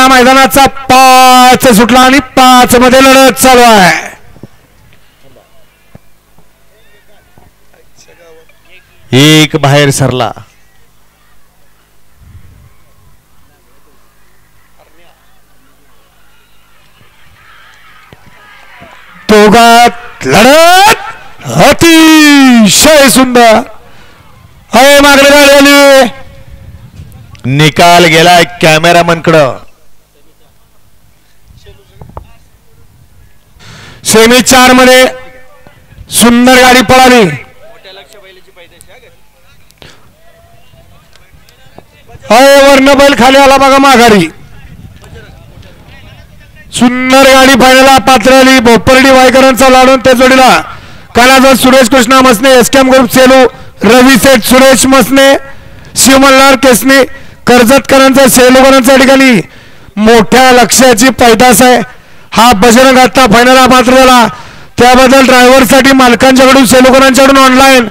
या मैदानाचा 5 सुटला आणि 5 मध्ये लढत चालू आहे. एक बाहेर सरला. दोघात लढत अतिशय सुंदर. अरे मागणी झाली. निकाल गेलाय कॅमेरामन कडं. सेमी 4 मध्ये सुंदर गाडी पळाली. वर्ण बैल खाली आला बघा माघारी. सुंदर गाडी फायनलला पात्र आली. भोपरडी वायकरांचा लाडून त्या जोडीला कालाजर सुरेश कृष्णा मसने, एसकेएम ग्रुप सेलू, रवी सेठ सुरेश मसने, शिवमल्हार केसने, कर्जतकरांचा सेलूकरांच्या ठिकाणी मोठ्या लक्ष्याची पैदास आहे. हा बजरंग आता फायनलला पात्र झाला. त्याबद्दल ड्रायव्हरसाठी मालकांच्याकडून सेलूकरांच्याकडून ऑनलाईन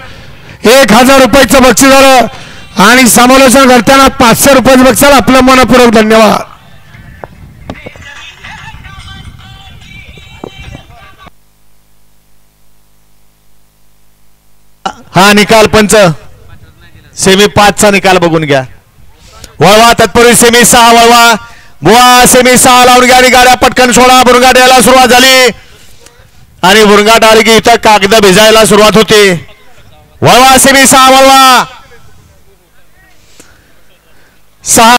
1000 रुपयाचं बक्षीस झालं आणि समालोचन करताना 500 रुपयाचं बक्षीस. आपलं मनपूर्वक धन्यवाद. हा निकाल पंच सेमी 5 चा निकाल बघून घ्या. वळवा तत्पूर्वी सेमी 6 वळवा. बुवा सेमी 6 लावून घ्या आणि गाड्या पटकन सोडा. भुरंगाट यायला सुरुवात झाली आणि भुरंगाट आली की इथं कागद भिजायला सुरुवात होते. वळवा सेमी 6 वळवा. 6